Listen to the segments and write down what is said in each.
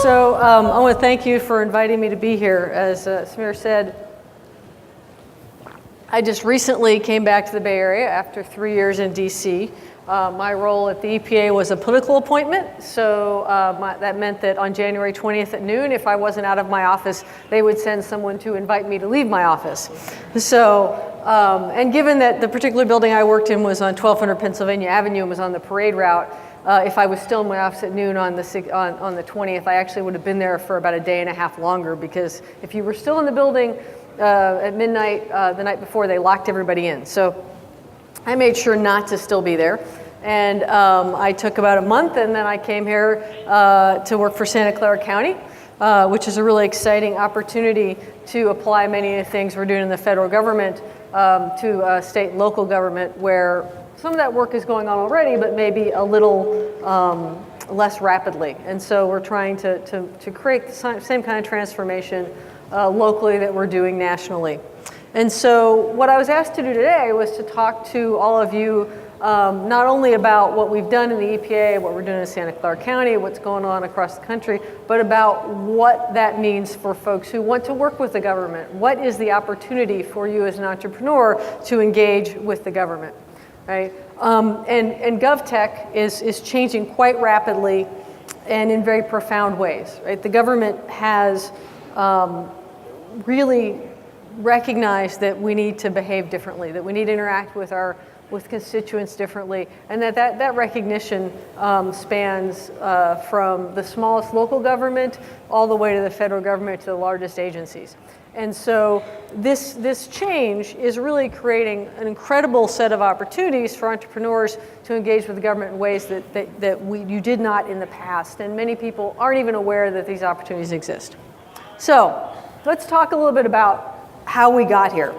So I want to thank you for inviting me to be here. As Samir said, I just recently came back to the Bay Area after 3 years in DC. My role at the EPA was a political appointment, so that meant that on January 20th at noon, if I wasn't out of my office, they would send someone to invite me to leave my office. So, and given that the particular building I worked in was on 1200 Pennsylvania Avenue and was on the parade route, if I was still in my office at noon on the 20th, I actually would have been there for about a day and a half longer, because if you were still in the building at midnight the night before, they locked everybody in. So I made sure not to still be there. And I took about a month, and then I came here to work for Santa Clara County, which is a really exciting opportunity to apply many of the things we're doing in the federal government to state and local government, where some of that work is going on already, but maybe a little less rapidly. And so we're trying to create the same kind of transformation locally that we're doing nationally. And so what I was asked to do today was to talk to all of you not only about what we've done in the EPA, what we're doing in Santa Clara County, what's going on across the country, but about what that means for folks who want to work with the government. What is the opportunity for you as an entrepreneur to engage with the government, right? And Govtech is changing quite rapidly and in very profound ways, right? The government has really recognized that we need to behave differently, that we need to interact with constituents differently, and that recognition spans from the smallest local government all the way to the federal government to the largest agencies. And so this change is really creating an incredible set of opportunities for entrepreneurs to engage with the government in ways that you did not in the past, and many people aren't even aware that these opportunities exist. So let's talk a little bit about how we got here.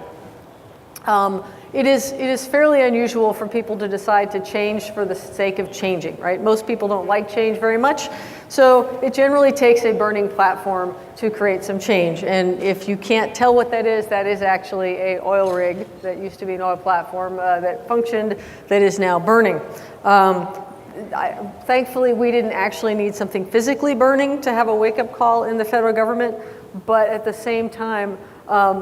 It is fairly unusual for people to decide to change for the sake of changing, right? Most people don't like change very much, so it generally takes a burning platform to create some change. And if you can't tell what that is actually an oil rig that used to be an oil platform that functioned, that is now burning. Thankfully, we didn't actually need something physically burning to have a wake-up call in the federal government, but at the same time,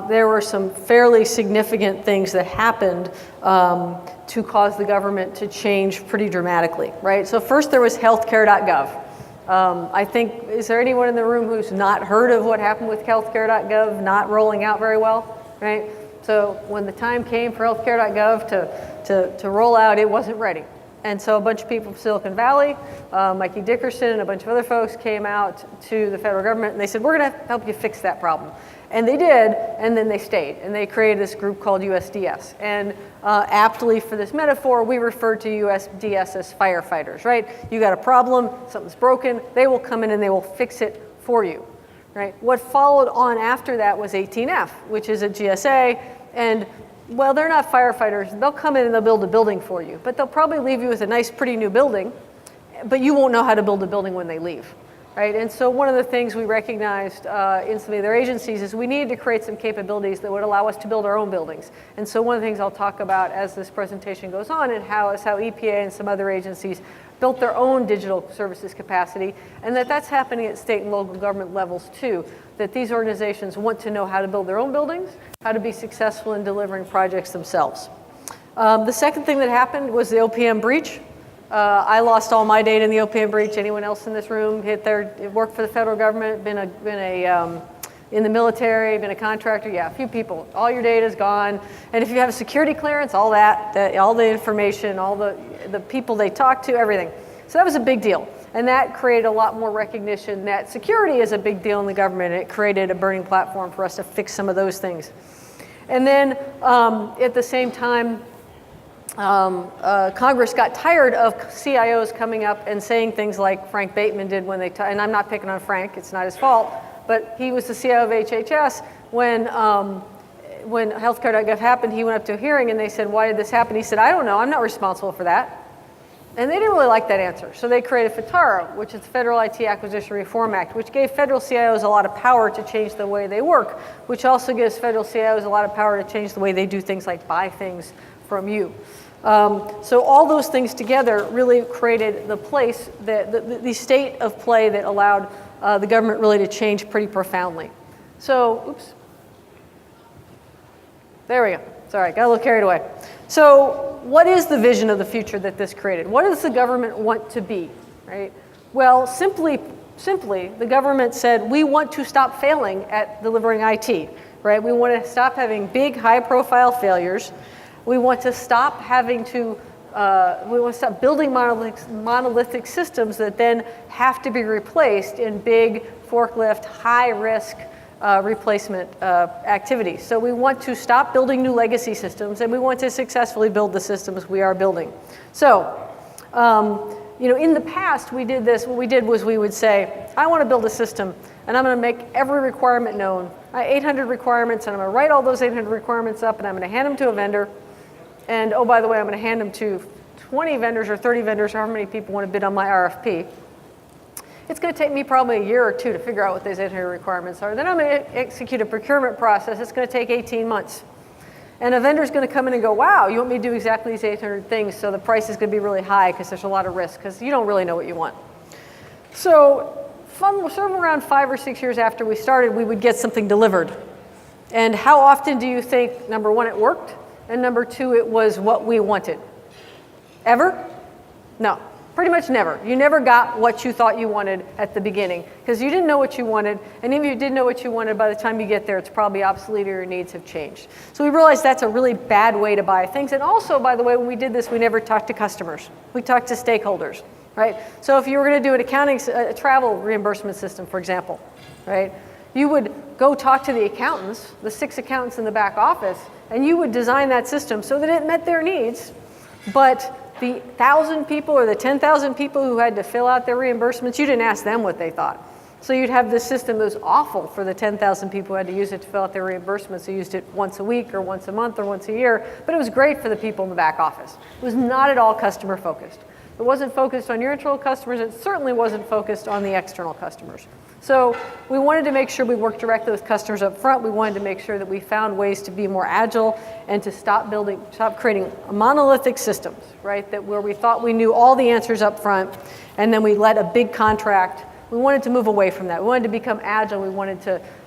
there were some fairly significant things that happened to cause the government to change pretty dramatically, right? So first there was healthcare.gov. I think, is there anyone in the room who's not heard of what happened with healthcare.gov not rolling out very well, right? So when the time came for healthcare.gov to roll out, it wasn't ready. And so a bunch of people from Silicon Valley, Mikey Dickerson and a bunch of other folks came out to the federal government and they said, we're gonna help you fix that problem. And they did, and then they stayed, and they created this group called USDS. And aptly for this metaphor, we refer to USDS as firefighters, right? You got a problem, something's broken, they will come in and they will fix it for you, right? What followed on after that was 18F, which is a GSA, and well, they're not firefighters. They'll come in and they'll build a building for you, but they'll probably leave you with a nice, pretty new building, but you won't know how to build a building when they leave. Right? And so one of the things we recognized in some of their agencies is we needed to create some capabilities that would allow us to build our own buildings. And so one of the things I'll talk about as this presentation goes on is how EPA and some other agencies built their own digital services capacity, and that's happening at state and local government levels too, that these organizations want to know how to build their own buildings, how to be successful in delivering projects themselves. The second thing that happened was the OPM breach. I lost all my data in the OPM breach. Anyone else in this room worked for the federal government, been in the military, been a contractor? Yeah, a few people. All your data's gone. And if you have a security clearance, all the information, all the people they talk to, everything. So that was a big deal. And that created a lot more recognition that security is a big deal in the government. It created a burning platform for us to fix some of those things. And then at the same time, Congress got tired of CIOs coming up and saying things like Frank Bateman did when and I'm not picking on Frank, it's not his fault, but he was the CIO of HHS when healthcare.gov happened. He went up to a hearing and they said, why did this happen? He said, I don't know, I'm not responsible for that. And they didn't really like that answer. So they created FITARA, which is the Federal IT Acquisition Reform Act, which gave federal CIOs a lot of power to change the way they work, which also gives federal CIOs a lot of power to change the way they do things like buy things from you. So all those things together really created the place, the state of play that allowed the government really to change pretty profoundly. So, oops. There we go. Sorry, got a little carried away. So what is the vision of the future that this created? What does the government want to be, right? Well, simply, the government said, we want to stop failing at delivering IT, right? We want to stop having big, high-profile failures. We want to stop having to, we want to stop building monolithic systems that then have to be replaced in big, forklift, high-risk replacement activities. So we want to stop building new legacy systems, and we want to successfully build the systems we are building. So, in the past, we did this. What we did was we would say, I want to build a system, and I'm going to make every requirement known. I have 800 requirements, and I'm going to write all those 800 requirements up, and I'm going to hand them to a vendor. And, oh, by the way, I'm going to hand them to 20 vendors or 30 vendors, however many people want to bid on my RFP. It's going to take me probably a year or two to figure out what those 800 requirements are. Then I'm going to execute a procurement process. It's going to take 18 months. And a vendor's going to come in and go, wow, you want me to do exactly these 800 things, so the price is going to be really high because there's a lot of risk, because you don't really know what you want. So somewhere around 5 or 6 years after we started, we would get something delivered. And how often do you think, number one, it worked, and number two, it was what we wanted? Ever? No. Pretty much never. You never got what you thought you wanted at the beginning, because you didn't know what you wanted, and even if you did know what you wanted, by the time you get there, it's probably obsolete or your needs have changed. So we realized that's a really bad way to buy things. And also, by the way, when we did this, we never talked to customers. We talked to stakeholders, right? So if you were going to do an accounting, a travel reimbursement system, for example, right? You would go talk to the accountants, the 6 accountants in the back office, and you would design that system so that it met their needs, but the 1,000 people or the 10,000 people who had to fill out their reimbursements, you didn't ask them what they thought. So you'd have this system that was awful for the 10,000 people who had to use it to fill out their reimbursements, who used it once a week or once a month or once a year, but it was great for the people in the back office. It was not at all customer focused. It wasn't focused on your internal customers. It certainly wasn't focused on the external customers. So we wanted to make sure we worked directly with customers up front. We wanted to make sure that we found ways to be more agile and to stop creating monolithic systems, right? That where we thought we knew all the answers up front, and then we let a big contract. We wanted to move away from that. We wanted to become agile. We wanted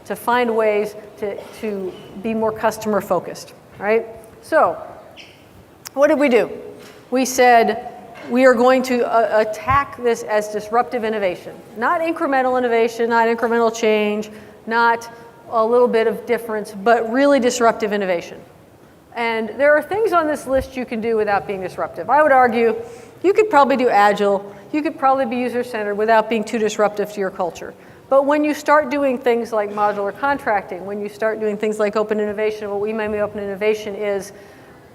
to find ways to be more customer focused, right? So what did we do? We said, we are going to attack this as disruptive innovation. Not incremental innovation, not incremental change, not a little bit of difference, but really disruptive innovation. And there are things on this list you can do without being disruptive. I would argue you could probably do agile, you could probably be user-centered without being too disruptive to your culture. But when you start doing things like modular contracting, when you start doing things like open innovation, what we mean by open innovation is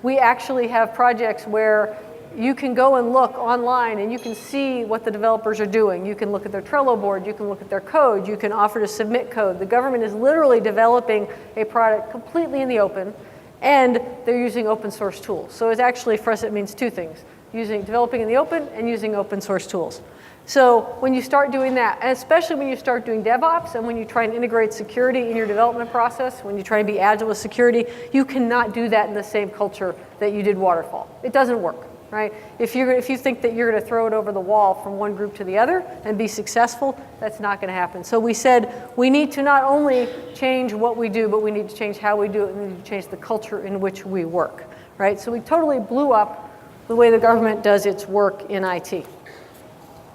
we actually have projects where you can go and look online and you can see what the developers are doing. You can look at their Trello board, you can look at their code, you can offer to submit code. The government is literally developing a product completely in the open, and they're using open source tools. So it's actually, for us, it means two things: developing in the open and using open source tools. So when you start doing that, and especially when you start doing DevOps and when you try and integrate security in your development process, when you try and be agile with security, you cannot do that in the same culture that you did waterfall. It doesn't work. Right? If you think that you're going to throw it over the wall from one group to the other and be successful, that's not going to happen. So we said we need to not only change what we do, but we need to change how we do it, and we need to change the culture in which we work. Right? So we totally blew up the way the government does its work in IT.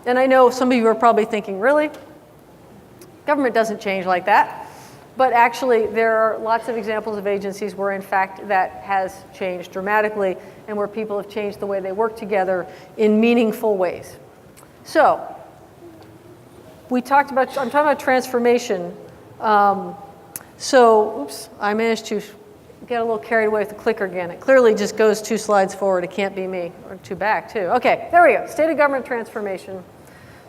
And I know some of you are probably thinking, really? Government doesn't change like that. But actually, there are lots of examples of agencies where, in fact, that has changed dramatically and where people have changed the way they work together in meaningful ways. So I'm talking about transformation. Oops, I managed to get a little carried away with the clicker again. It clearly just goes 2 slides forward. It can't be me, or 2 back, too. Okay, there we go. State of government transformation.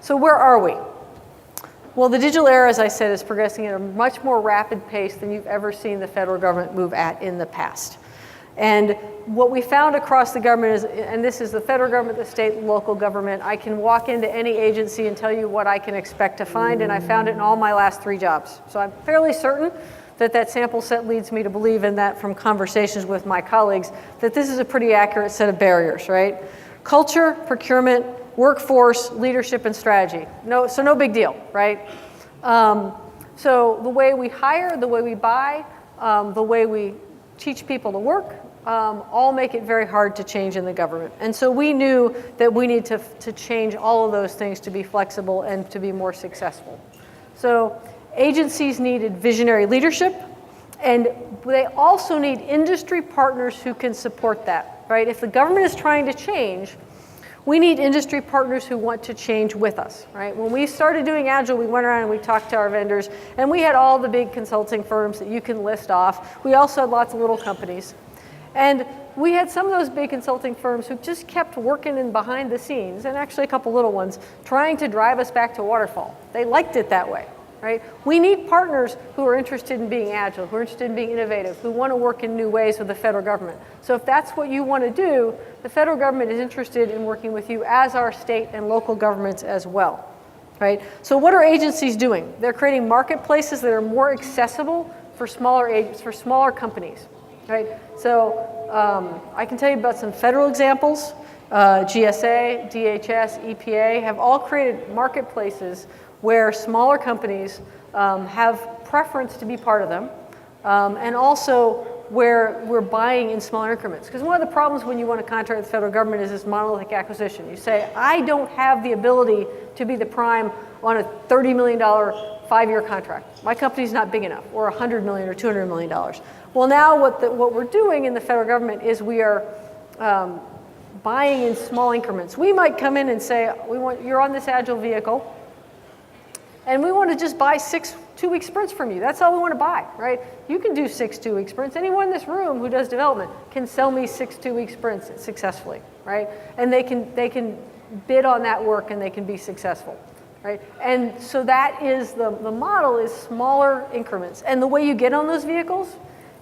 So where are we? Well, the digital era, as I said, is progressing at a much more rapid pace than you've ever seen the federal government move at in the past. And what we found across the government is, and this is the federal government, the state and local government, I can walk into any agency and tell you what I can expect to find, and I found it in all my last 3 jobs. So I'm fairly certain that sample set leads me to believe in that from conversations with my colleagues, that this is a pretty accurate set of barriers, right? Culture, procurement, workforce, leadership, and strategy. No big deal, right? So the way we hire, the way we buy, the way we teach people to work, all make it very hard to change in the government. And so we knew that we need to change all of those things to be flexible and to be more successful. So agencies needed visionary leadership, and they also need industry partners who can support that, right? If the government is trying to change, we need industry partners who want to change with us, right? When we started doing Agile, we went around and we talked to our vendors, and we had all the big consulting firms that you can list off. We also had lots of little companies. And we had some of those big consulting firms who just kept working in behind the scenes, and actually a couple little ones, trying to drive us back to waterfall. They liked it that way, right? We need partners who are interested in being agile, who are interested in being innovative, who want to work in new ways with the federal government. So if that's what you want to do, the federal government is interested in working with you, as are state and local governments as well, right? So what are agencies doing? They're creating marketplaces that are more accessible for smaller companies, right? So I can tell you about some federal examples. GSA, DHS, EPA have all created marketplaces where smaller companies have preference to be part of them, and also where we're buying in smaller increments. Because one of the problems when you want to contract with the federal government is this monolithic acquisition. You say, I don't have the ability to be the prime on a $30 million 5-year contract. My company's not big enough, or $100 million or $200 million. Well, now what we're doing in the federal government is we are buying in small increments. We might come in and say, you're on this Agile vehicle, and we want to just buy 6 two-week sprints from you. That's all we want to buy, right? You can do 6 two-week sprints. Anyone in this room who does development can sell me 6 two-week sprints successfully, right? And they can bid on that work and they can be successful, right? And so that is the model is smaller increments. And the way you get on those vehicles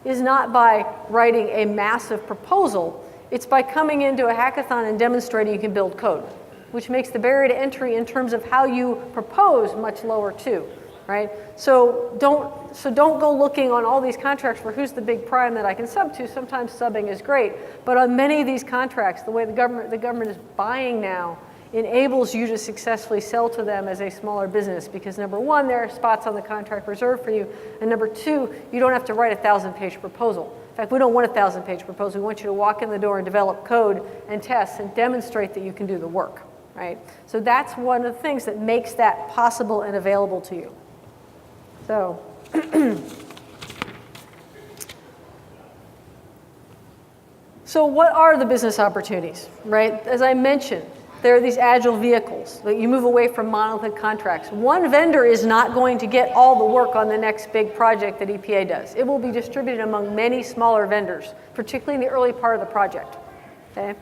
is not by writing a massive proposal. It's by coming into a hackathon and demonstrating you can build code, which makes the barrier to entry in terms of how you propose much lower too, right? So don't go looking on all these contracts for who's the big prime that I can sub to. Sometimes subbing is great, but on many of these contracts, the way the government is buying now enables you to successfully sell to them as a smaller business, because number one, there are spots on the contract reserved for you, and number two, you don't have to write a 1,000-page proposal. In fact, we don't want a 1,000-page proposal. We want you to walk in the door and develop code and tests and demonstrate that you can do the work, right? So that's one of the things that makes that possible and available to you. So, so what are the business opportunities, right? As I mentioned, there are these agile vehicles that you move away from monolithic contracts. One vendor is not going to get all the work on the next big project that EPA does. It will be distributed among many smaller vendors, particularly in the early part of the project, okay?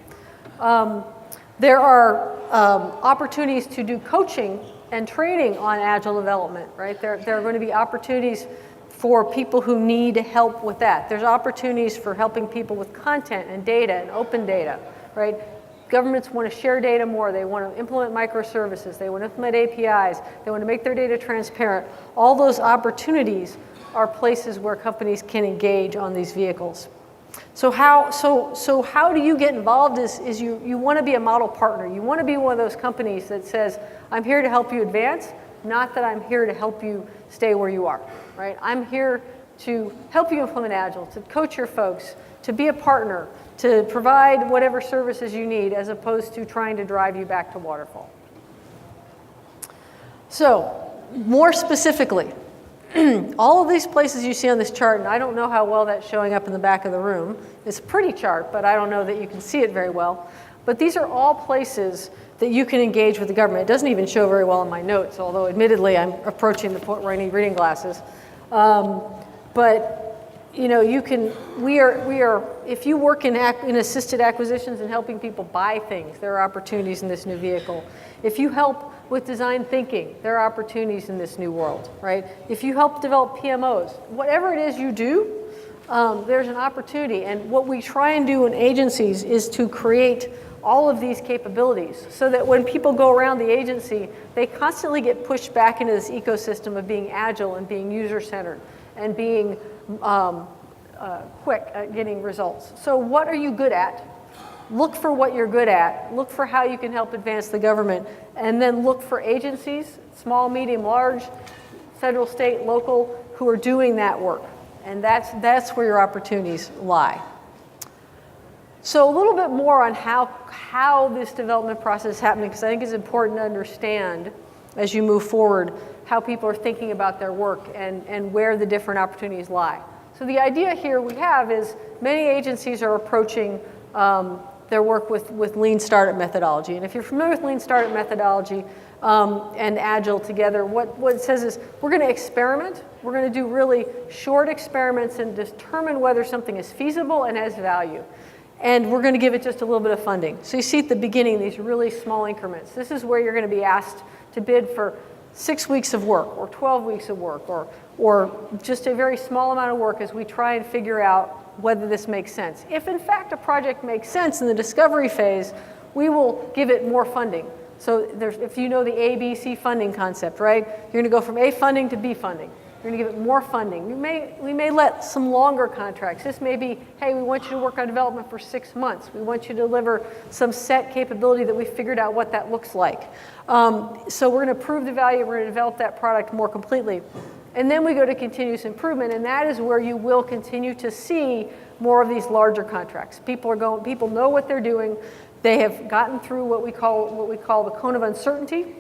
There are opportunities to do coaching and training on agile development, right? There are going to be opportunities for people who need help with that. There's opportunities for helping people with content and data and open data, right? Governments want to share data more. They want to implement microservices. They want to implement APIs. They want to make their data transparent. All those opportunities are places where companies can engage on these vehicles. So how do you get involved is you want to be a model partner. You want to be one of those companies that says, I'm here to help you advance, not that I'm here to help you stay where you are, right? I'm here to help you implement Agile, to coach your folks, to be a partner, to provide whatever services you need, as opposed to trying to drive you back to waterfall. So, more specifically, all of these places you see on this chart, and I don't know how well that's showing up in the back of the room. It's a pretty chart, but I don't know that you can see it very well. But these are all places that you can engage with the government. It doesn't even show very well in my notes, although admittedly I'm approaching the point where I need reading glasses. But you know, we are, if you work in assisted acquisitions and helping people buy things, there are opportunities in this new vehicle. If you help with design thinking, there are opportunities in this new world, right? If you help develop PMOs, whatever it is you do, there's an opportunity. And what we try and do in agencies is to create all of these capabilities so that when people go around the agency, they constantly get pushed back into this ecosystem of being agile and being user-centered and being quick at getting results. So what are you good at? Look for what you're good at. Look for how you can help advance the government. And then look for agencies, small, medium, large. federal, state, local, who are doing that work. And that's where your opportunities lie. So a little bit more on how this development process is happening, because I think it's important to understand as you move forward how people are thinking about their work and where the different opportunities lie. So the idea here we have is many agencies are approaching their work with Lean Startup methodology. And if you're familiar with Lean Startup methodology and Agile together, what it says is we're going to experiment. We're going to do really short experiments and determine whether something is feasible and has value. And we're going to give it just a little bit of funding. So you see at the beginning these really small increments. This is where you're going to be asked to bid for 6 weeks of work or 12 weeks of work or just a very small amount of work as we try and figure out whether this makes sense. If in fact a project makes sense in the discovery phase, we will give it more funding. So if you know the ABC funding concept, right? You're going to go from A funding to B funding. You're going to give it more funding. We may let some longer contracts. This may be, hey, we want you to work on development for 6 months. We want you to deliver some set capability that we figured out what that looks like. So we're going to prove the value. We're going to develop that product more completely. And then we go to continuous improvement, and that is where you will continue to see more of these larger contracts. People know what they're doing. They have gotten through what we call the cone of uncertainty,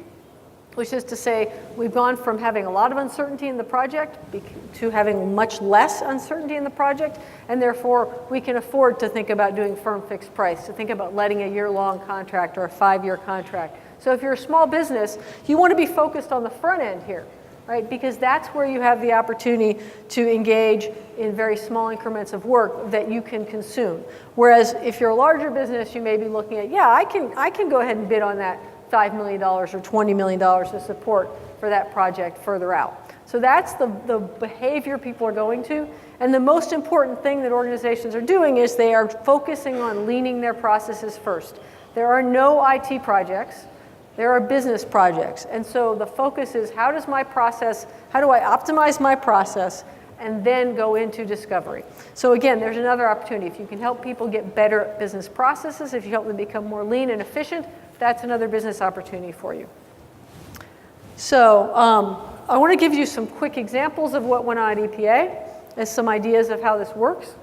which is to say we've gone from having a lot of uncertainty in the project to having much less uncertainty in the project, and therefore we can afford to think about doing firm fixed price, to think about letting a year-long contract or a 5-year contract. So if you're a small business, you want to be focused on the front end here, right? Because that's where you have the opportunity to engage in very small increments of work that you can consume. Whereas if you're a larger business, you may be looking at, yeah, I can go ahead and bid on that $5 million or $20 million of support for that project further out. So that's the behavior people are going to. And the most important thing that organizations are doing is they are focusing on leaning their processes first. There are no IT projects. There are business projects. And so the focus is how do I optimize my process and then go into discovery. So again, there's another opportunity. If you can help people get better business processes, if you help them become more lean and efficient, that's another business opportunity for you. So I want to give you some quick examples of what went on at EPA as some ideas of how this works.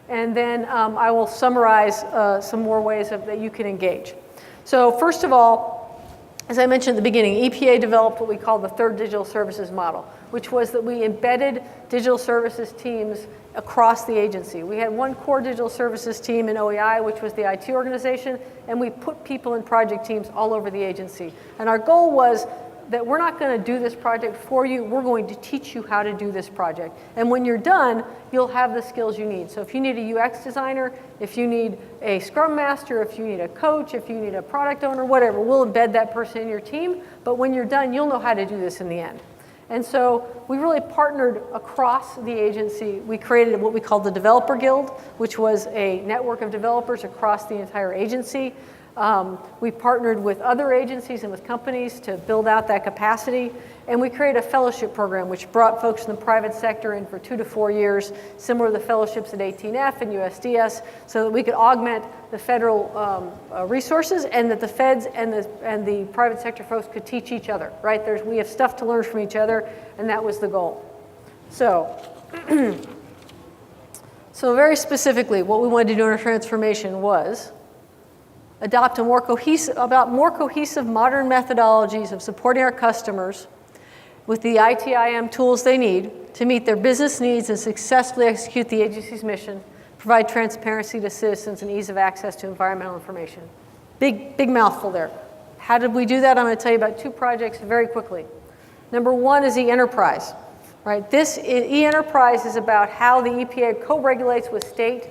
And then I will summarize some more ways that you can engage. So first of all, as I mentioned at the beginning, EPA developed what we call the third digital services model, which was that we embedded digital services teams across the agency. We had one core digital services team in OEI, which was the IT organization, and we put people in project teams all over the agency. And our goal was that we're not going to do this project for you, we're going to teach you how to do this project. And when you're done, you'll have the skills you need. So if you need a UX designer, if you need a Scrum Master, if you need a coach, if you need a product owner, whatever, we'll embed that person in your team. But when you're done, you'll know how to do this in the end. And so we really partnered across the agency. We created what we called the Developer Guild, which was a network of developers across the entire agency. We partnered with other agencies and with companies to build out that capacity. And we created a fellowship program which brought folks in the private sector in for 2 to 4 years, similar to the fellowships at 18F and USDS, so that we could augment the federal resources and that the feds and the private sector folks could teach each other, right? We have stuff to learn from each other, and that was the goal. So, so very specifically, what we wanted to do in our transformation was adopt more cohesive modern methodologies of supporting our customers with the ITIM tools they need to meet their business needs and successfully execute the agency's mission, provide transparency to citizens and ease of access to environmental information. Big mouthful there. How did we do that? I'm going to tell you about 2 projects very quickly. Number 1 is e-enterprise. Right? This e-enterprise is about how the EPA co-regulates with state,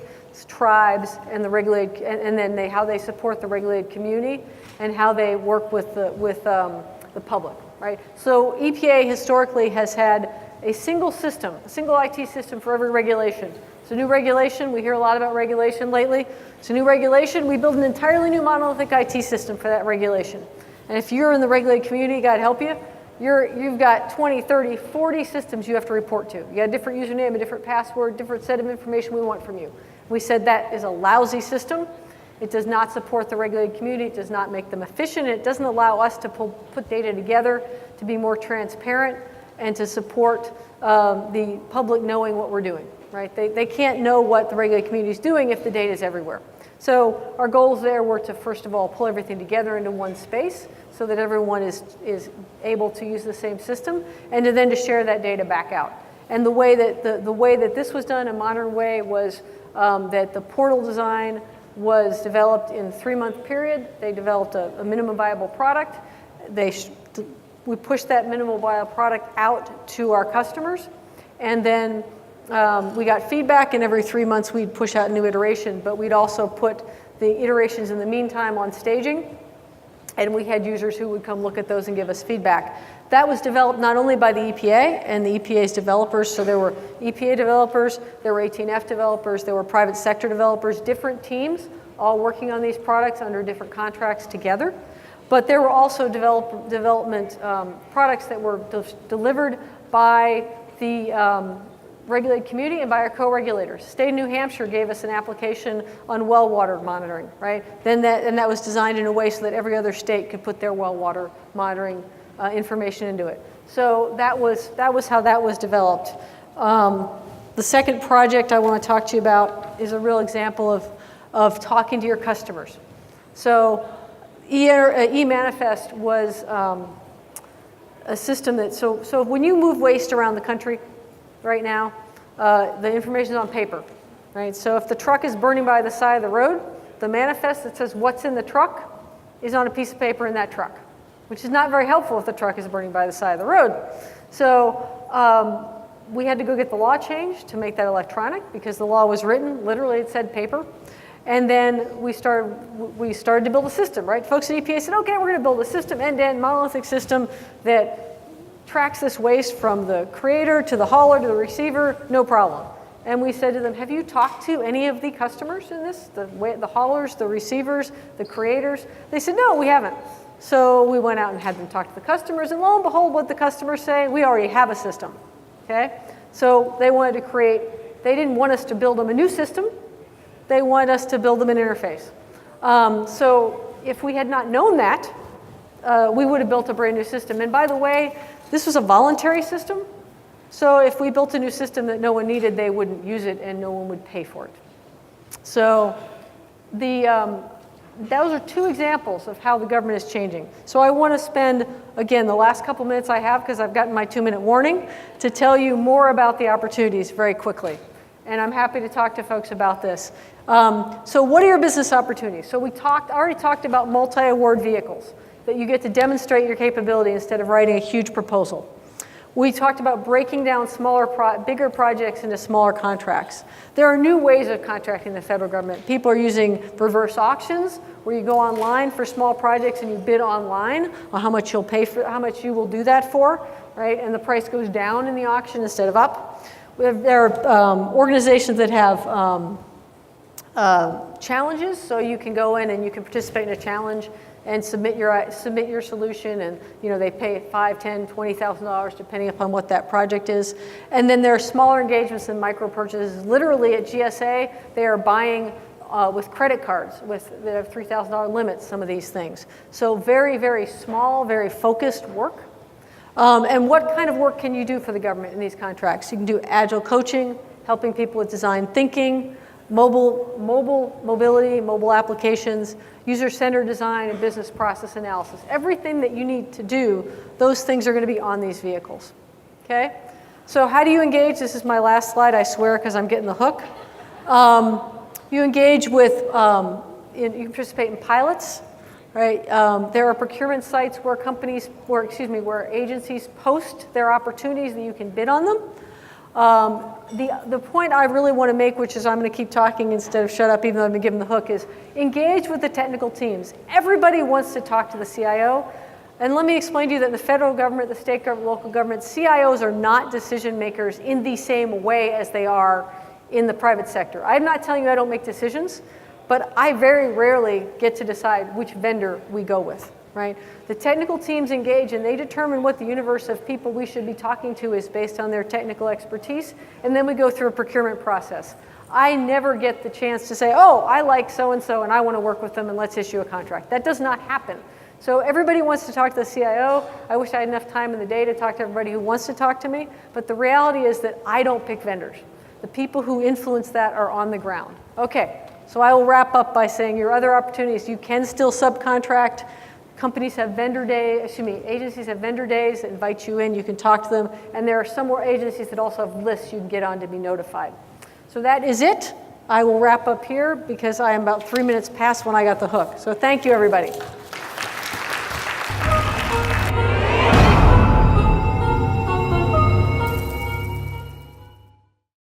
tribes, and the regulated, and then how they support the regulated community and how they work with the public. Right? So EPA historically has had a single system, a single IT system for every regulation. So new regulation, we hear a lot about regulation lately. So new regulation, we build an entirely new monolithic IT system for that regulation. And if you're in the regulated community, God help you, you've got 20, 30, 40 systems you have to report to. You got a different username, a different password, different set of information we want from you. We said that is a lousy system. It does not support the regulated community. It does not make them efficient. It doesn't allow us to put data together to be more transparent. and to support the public knowing what we're doing, right? They can't know what the regulated community is doing if the data is everywhere. So our goals there were to, first of all, pull everything together into one space so that everyone is able to use the same system, and to then to share that data back out. And the way that the way that this was done, a modern way, was that the portal design was developed in a 3-month period. They developed a minimum viable product. We pushed that minimum viable product out to our customers, and then we got feedback, and every 3 months we'd push out a new iteration, but we'd also put the iterations in the meantime on staging, and we had users who would come look at those and give us feedback. That was developed not only by the EPA and the EPA's developers, so there were EPA developers, there were 18F developers, there were private sector developers, different teams all working on these products under different contracts together. But there were also development products that were delivered by the regulated community and by our co-regulators. State of New Hampshire gave us an application on well water monitoring, right? And that was designed in a way so that every other state could put their well water monitoring information into it. So that was how that was developed. The second project I want to talk to you about is a real example of talking to your customers. So eManifest was a system that, so when you move waste around the country right now, the information is on paper, right? So if the truck is burning by the side of the road, the manifest that says what's in the truck is on a piece of paper in that truck, which is not very helpful if the truck is burning by the side of the road. So we had to go get the law changed to make that electronic, because the law was written, literally it said paper. And then we started to build a system, right? Folks at EPA said, okay, we're going to build a system, end-to-end monolithic system that tracks this waste from the creator to the hauler to the receiver, no problem. And we said to them, have you talked to any of the customers in this? The haulers, the receivers, the creators? They said, no, we haven't. So we went out and had them talk to the customers, and lo and behold, what the customers say, we already have a system, okay? So they wanted to they didn't want us to build them a new system. They wanted us to build them an interface. So if we had not known that, we would have built a brand new system. And by the way, this was a voluntary system. So if we built a new system that no one needed, they wouldn't use it and no one would pay for it. So those are two examples of how the government is changing. So I want to spend, again, the last couple minutes I have, because I've gotten my 2-minute warning, to tell you more about the opportunities very quickly. And I'm happy to talk to folks about this. So what are your business opportunities? So we already talked about multi-award vehicles, that you get to demonstrate your capability instead of writing a huge proposal. We talked about breaking down bigger projects into smaller contracts. There are new ways of contracting the federal government. People are using reverse auctions, where you go online for small projects and you bid online on how much you'll pay for, how much you will do that for, right? And the price goes down in the auction instead of up. There are organizations that have challenges, so you can go in and you can participate in a challenge and submit your solution, and they pay $5,000, $10,000, $20,000 depending upon what that project is. And then there are smaller engagements and micro purchases. Literally at GSA, they are buying with credit cards that have $3,000 limits, some of these things. So very, very small, very focused work. And what kind of work can you do for the government in these contracts? You can do agile coaching, helping people with design thinking, mobility, mobile applications, user-centered design, and business process analysis. Everything that you need to do, those things are going to be on these vehicles, okay? So how do you engage? This is my last slide, I swear, because I'm getting the hook. You engage with, you can participate in pilots, right? There are procurement sites where where agencies post their opportunities that you can bid on them. The point I really want to make, which is I'm going to keep talking instead of shut up even though I've been given the hook, is engage with the technical teams. Everybody wants to talk to the CIO. And let me explain to you that in the federal government, the state government, local government, CIOs are not decision makers in the same way as they are in the private sector. I'm not telling you I don't make decisions, but I very rarely get to decide which vendor we go with. Right? The technical teams engage and they determine what the universe of people we should be talking to is based on their technical expertise, and then we go through a procurement process. I never get the chance to say, oh, I like so-and-so and I want to work with them and let's issue a contract. That does not happen. So everybody wants to talk to the CIO. I wish I had enough time in the day to talk to everybody who wants to talk to me, but the reality is that I don't pick vendors. The people who influence that are on the ground. Okay, so I will wrap up by saying your other opportunities, you can still subcontract. Companies have vendor days, agencies have vendor days that invite you in, you can talk to them, and there are some more agencies that also have lists you can get on to be notified. So that is it. I will wrap up here because I am about 3 minutes past when I got the hook. So thank you, everybody.